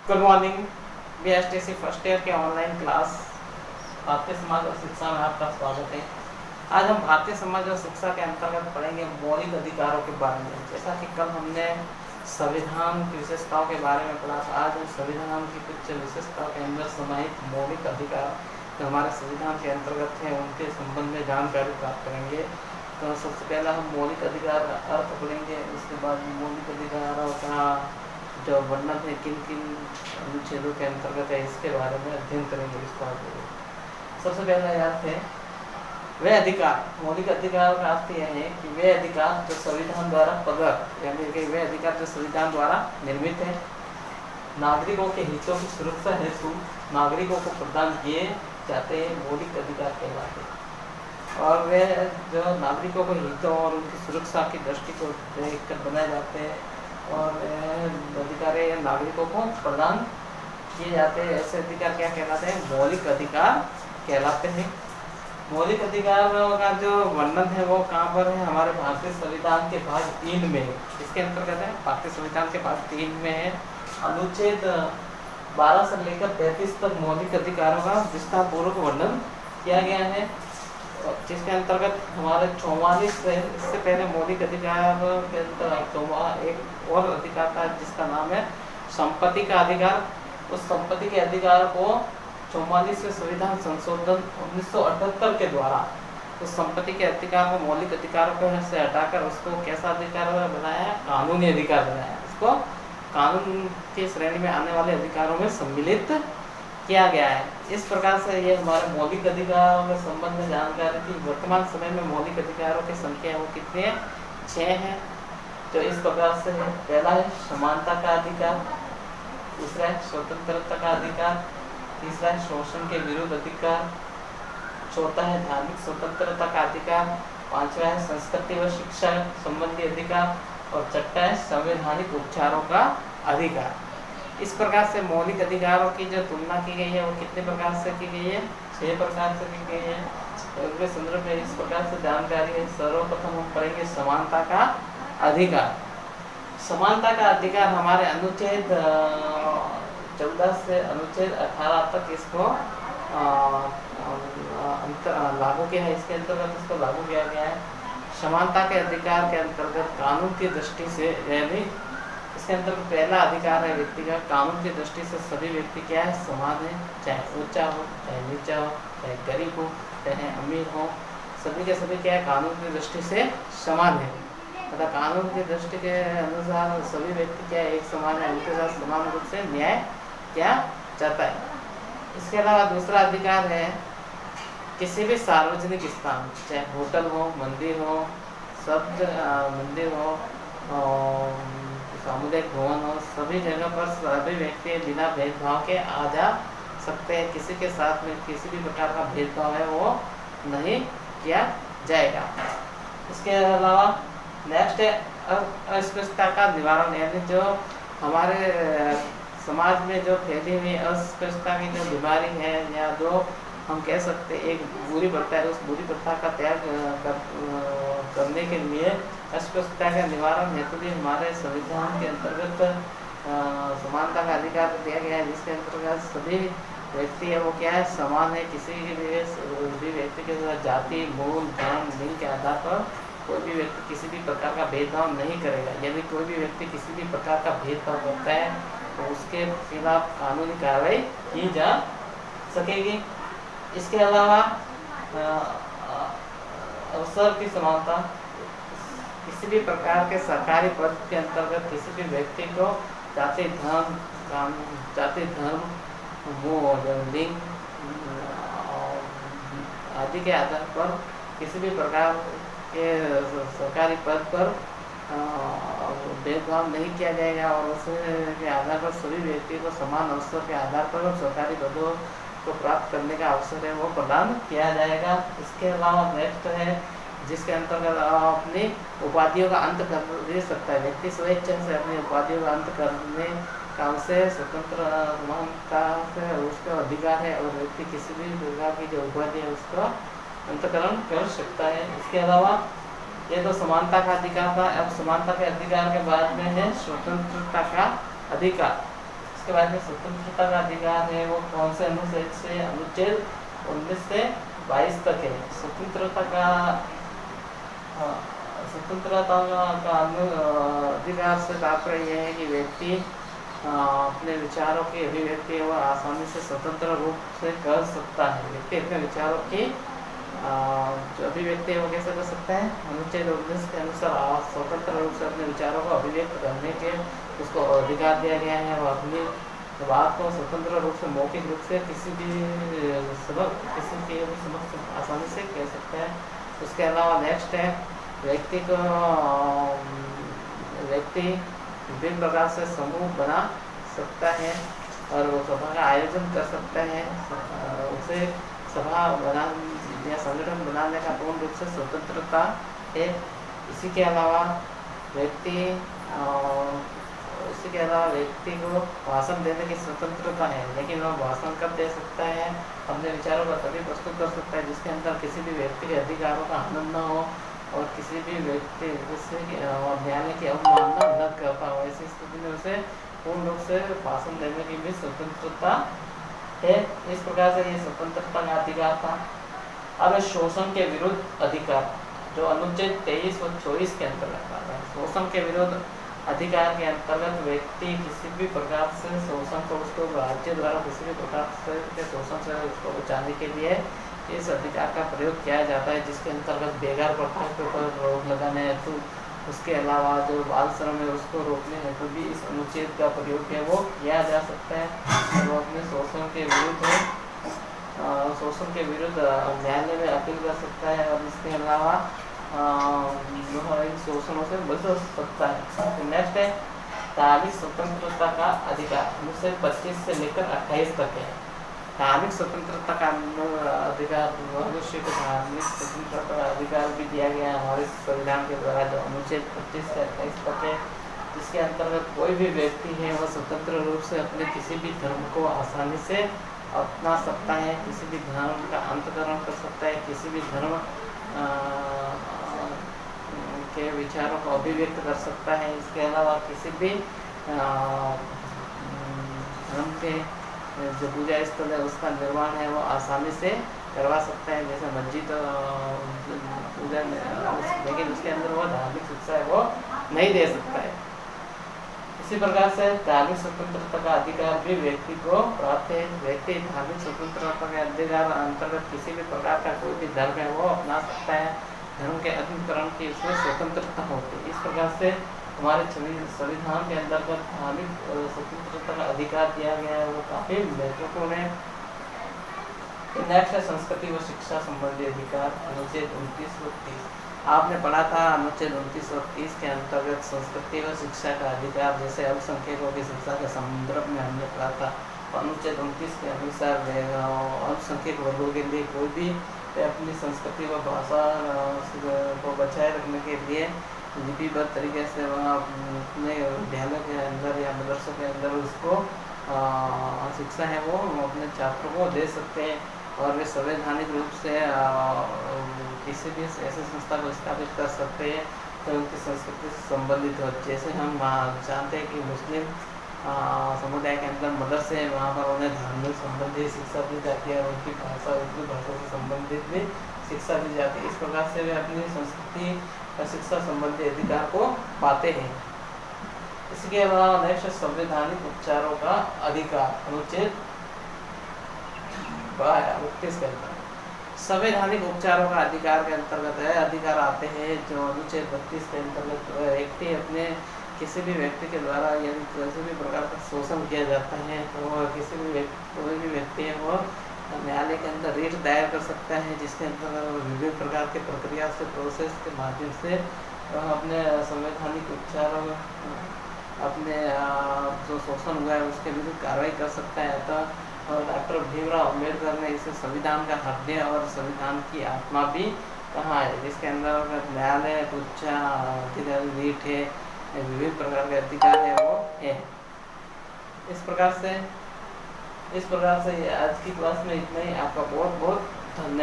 Good morning. BSTC first year के online class Bharatiya Samaj और शिक्षा में आपका स्वागत है। आज हम भारतीय समाज और शिक्षा के अंतर्गत पढ़ेंगे मौलिक अधिकारों के बारे में। जैसा कि कल हमने संविधान की विशेषताओं के बारे में पढ़ा था, आज हम संविधान की कुछ विशेषताओं के अंदर समाहित मौलिक अधिकार जो हमारे संविधान के अंतर्गत हैं उनके संबंध में जानकारी प्राप्त करेंगे। तो सबसे पहला हम मौलिक अधिकार का अर्थ पढ़ेंगे, उसके बाद मौलिक अधिकारों का जो वर्णन है किन किन अनुच्छेदों के अंतर्गत है इसके बारे में अध्ययन करेंगे। इसको सबसे पहला अर्थ है वे अधिकार। मौलिक अधिकार का अर्थ यह है कि वे अधिकार जो संविधान द्वारा प्रदत्त, यानी कि वे अधिकार जो संविधान द्वारा निर्मित है, नागरिकों के हितों की सुरक्षा हेतु नागरिकों को प्रदान किए जाते हैं, मौलिक अधिकार कहलाते हैं। और वे जो नागरिकों के हितों और उनकी सुरक्षा की दृष्टि को देखकर बनाए जाते हैं और अधिकार नागरिकों को प्रदान किए जाते हैं। ऐसे अधिकार क्या कहलाते हैं? मौलिक अधिकार कहलाते हैं। मौलिक अधिकार का जो वर्णन है वो कहाँ पर है? हमारे भारतीय संविधान के भाग 3 में है। इसके अंतर्गत है भारतीय संविधान के भाग 3 में है अनुच्छेद 12 से लेकर 33 तक मौलिक अधिकारों का विस्तार पूर्वक वर्णन किया गया है, जिसके अंतर्गत हमारे 44 से इससे पहले मौलिक अधिकार के अंतर्गत एक और अधिकार था जिसका नाम है संपत्ति का अधिकार। उस संपत्ति के अधिकार को 44वें संविधान संशोधन 1978 के द्वारा उस संपत्ति के अधिकार को मौलिक अधिकारों को से हटाकर उसको कैसा अधिकार बनाया? कानूनी अधिकार बनाया। इसको कानून की श्रेणी में आने वाले अधिकारों में सम्मिलित किया गया है। इस प्रकार से ये हमारे मौलिक अधिकारों के संबंध में जानकारी थी। वर्तमान समय में मौलिक अधिकारों की संख्या वो कितने हैं? 6 हैं। तो इस प्रकार से है, पहला है समानता का अधिकार, दूसरा है स्वतंत्रता का अधिकार, तीसरा है शोषण के विरुद्ध अधिकार, चौथा है धार्मिक स्वतंत्रता का अधिकार, पांचवा है संस्कृति व शिक्षा संबंधी अधिकार और छठा है संवैधानिक उपचारों का अधिकार। इस प्रकार से मौलिक अधिकारों की जो तुलना की गई है वो कितने प्रकार से की गई है? 6 प्रकार से की गई है। उसके संदर्भ में इस प्रकार से जानकारी है। सर्वप्रथम हम पढ़ेंगे समानता का अधिकार। समानता का अधिकार हमारे अनुच्छेद 14 से अनुच्छेद 18 तक इसको लागू किया है। इसके अंतर्गत इसको लागू किया गया है। समानता के अधिकार के अंतर्गत कानून की दृष्टि से, यानी इसके अंतर्गत पहला अधिकार है व्यक्ति का। कानून की दृष्टि से सभी व्यक्ति क्या है? समान है, चाहे ऊंचा हो, चाहे नीचा हो, चाहे गरीब हो, चाहे अमीर हो, सभी के सभी क्या है? कानून की दृष्टि से समान है। तथा कानून की दृष्टि के अनुसार सभी व्यक्ति क्या है? एक समान है, उनके साथ समान रूप से न्याय किया जाता है। इसके अलावा दूसरा अधिकार है किसी भी सार्वजनिक स्थान, चाहे होटल हो, मंदिर हो, सब मंदिर हो, सामुदायिक भवन हो, सभी जगह पर सभी व्यक्ति बिना भेदभाव के आ जा सकते हैं। किसी के साथ में किसी भी प्रकार का भेदभाव है वो नहीं किया जाएगा। इसके अलावा नेक्स्ट है अस्पृश्यता का निवारण, यानी जो हमारे समाज में जो फैली हुई अस्पृश्यता की जो बीमारी है या जो हम कह सकते एक बुरी प्रथा है, उस बुरी प्रथा का त्याग करने के लिए अस्पृश्यता का निवारण हेतु भी हमारे संविधान के अंतर्गत समानता का अधिकार दिया गया है, जिसके अंतर्गत सभी व्यक्ति है वो क्या है? समान है। किसी भी व्यक्ति के साथ जाति, मूल, धर्म, लिंग के आधार पर कोई भी व्यक्ति किसी भी प्रकार का भेदभाव नहीं करेगा। यदि कोई भी व्यक्ति किसी भी प्रकार का भेदभाव करता है तो उसके खिलाफ कानूनी कार्रवाई की जा सकेगी। इसके अलावा अवसर की समानता, किसी भी प्रकार के सरकारी पद के अंतर्गत किसी भी व्यक्ति को जाति, धर्म, लिंग आदि के आधार पर किसी भी प्रकार के सरकारी पद पर भेदभाव नहीं किया जाएगा और उसके आधार पर सभी व्यक्ति को समान अवसर के आधार पर सरकारी पदों को प्राप्त करने का अवसर है वो प्रदान किया जाएगा। इसके अलावा नेक्स्ट है जिसके अंतर्गत अपनी उपाधियों का अंत कर दे सकता है। व्यक्ति स्वेच्छा से अपनी उपाधियों का अंत करने का उसे स्वतंत्र समानता से उसका अधिकार है और व्यक्ति किसी भी प्रकार की जो उपाधि है उसका अंतकरण कर सकता है। इसके अलावा ये तो समानता का अधिकार था। अब समानता के अधिकार के बाद में है स्वतंत्रता का अधिकार। इसके बाद में स्वतंत्रता का अधिकार है वो कौन से अनुच्छेद से, अनुच्छेद 19 से 22 तक है। स्वतंत्रता का अधिकार से तात्पर्य यह है कि व्यक्ति अपने विचारों की अभिव्यक्ति और आसानी से स्वतंत्र रूप से कर सकता है। व्यक्ति अपने विचारों की जो अभिव्यक्ति है वो कैसे कर सकता है, अनुच्छेद 19 के अनुसार स्वतंत्र रूप से अपने विचारों को अभिव्यक्त करने के उसको अधिकार दिया गया है। और अपनी बात को स्वतंत्र रूप से मौखिक रूप से किसी के समक्ष आसानी से कह सकता है। उसके अलावा नेक्स्ट है व्यक्ति विभिन्न प्रकार से समूह बना सकता है और वो सभा का आयोजन कर सकता है। उसे सभा बना या संगठन बनाने का पूर्ण रूप से स्वतंत्रता है। इसी के अलावा व्यक्ति को भाषण देने की स्वतंत्रता है, लेकिन वह भाषण कब दे सकता है, अपने विचारों का तभी प्रस्तुत कर सकता है जिसके अंदर किसी भी व्यक्ति के अधिकारों का हनन न हो और किसी भी व्यक्ति न्यायालय की अवमानना न करता हो। ऐसी स्थिति में उसे पूर्ण रूप से भाषण देने की भी स्वतंत्रता है। इस प्रकार से ये स्वतंत्रता का अधिकार था। अब शोषण के विरुद्ध अधिकार जो अनुच्छेद 23 और 24 के अंतर्गत आता है। शोषण के विरुद्ध अधिकार के अंतर्गत व्यक्ति किसी भी प्रकार से शोषण को उसको राज्य द्वारा किसी भी प्रकार से शोषण से उसको बचाने के लिए इस अधिकार का प्रयोग किया जाता है, जिसके अंतर्गत बेकार प्रथा के ऊपर रोक लगाने हेतु, उसके अलावा जो बाल श्रम है उसको रोकने हेतु भी इस अनुच्छेद का प्रयोग है वो किया जा सकता है। वो अपने शोषण के विरुद्ध न्यायालय में अपील कर सकता है और इसके अलावा इन शोषणों से बच सकता है। नेक्स्ट है धार्मिक स्वतंत्रता का अधिकार, अनुच्छेद 25 से लेकर 28 तक है। धार्मिक स्वतंत्रता का अधिकार, मनुष्य को धार्मिक स्वतंत्रता का अधिकार भी दिया गया है हमारे संविधान के द्वारा, जो अनुच्छेद 25 से 28 तक है, जिसके अंतर्गत कोई भी व्यक्ति है वह स्वतंत्र रूप से अपने किसी भी धर्म को आसानी से अपना सकता है, किसी भी धर्म का अंतकरण कर सकता है, किसी भी धर्म के विचारों को अभिव्यक्त कर सकता है। इसके अलावा किसी भी धर्म के जो पूजा स्थल है उसका निर्माण है वो आसानी से करवा सकता है, जैसे मस्जिद पूजा, लेकिन उसके अंदर वो धार्मिक शिक्षा है वो नहीं दे सकता है। इसी प्रकार से धार्मिक स्वतंत्रता का अधिकार भी व्यक्ति को प्राप्त है। व्यक्ति धार्मिक स्वतंत्रता के अधिकार अंतर्गत किसी भी प्रकार का कोई भी धर्म है वो अपना सकता है, धर्म के अंतकरण की उसमें स्वतंत्रता होती है। इस प्रकार से हमारे संविधान के अंतर्गत धार्मिक स्वतंत्रता का अधिकार दिया गया है वो काफी महत्वपूर्ण है। नेक्स्ट है संस्कृति व शिक्षा संबंधी अधिकार, अनुच्छेद 29 और 30। आपने पढ़ा था अनुच्छेद 29 और 30 के अंतर्गत संस्कृति व शिक्षा का अधिकार, जैसे अल्पसंख्यकों की शिक्षा के संदर्भ में हमने पढ़ा था। अनुच्छेद 29 के अनुसार अल्पसंख्यक वर्गों के लिए कोई भी अपनी संस्कृति व भाषा को बचाए रखने के लिए लिपिबद्ध तरीके से वहाँ अपने विद्यालय के अंदर या मदरसों के अंदर उसको शिक्षा है वो अपने छात्रों को दे सकते हैं और वे संवैधानिक रूप से किसी भी ऐसे संस्था को स्थापित कर सकते हैं तो उनकी संस्कृति से संबंधित हो। जैसे हम जानते हैं कि मुस्लिम समुदाय के अंदर मदरसे हैं, वहाँ पर उन्हें धार्मिक संबंधी शिक्षा दी जाती है और उनकी भाषा उर्दू भाषा से संबंधित भी शिक्षा दी जाती है। इस प्रकार से वे अपनी संस्कृति और शिक्षा संबंधी अधिकार को पाते हैं। इसके अलावा नेक्स्ट संवैधानिक उपचारों का अधिकार, अनुच्छेद 32 के अंतर्गत संवैधानिक उपचारों का अधिकार के अंतर्गत है अधिकार आते हैं जो अनुच्छेद 32 के अंतर्गत व्यक्ति अपने किसी भी व्यक्ति के द्वारा यदि किसी भी प्रकार का शोषण किया जाता है तो कोई भी व्यक्ति है वो न्यायालय के अंदर रिट दायर कर सकता है, जिसके अंतर्गत विभिन्न प्रकार के प्रक्रिया से प्रोसेस के माध्यम से अपने संवैधानिक उपचारों अपने जो शोषण हुआ है उसके विरुद्ध कार्रवाई कर सकता है। तो डॉक्टर भीमराव अम्बेडकर ने इसे संविधान का हृदय और संविधान की आत्मा भी कहा है, जिसके अंदर न्यायालय उच्चा अधिकार रीट है, विभिन्न प्रकार के अधिकार है वो है। इस प्रकार से आज की क्लास में इतना ही। आपका बहुत बहुत धन्यवाद।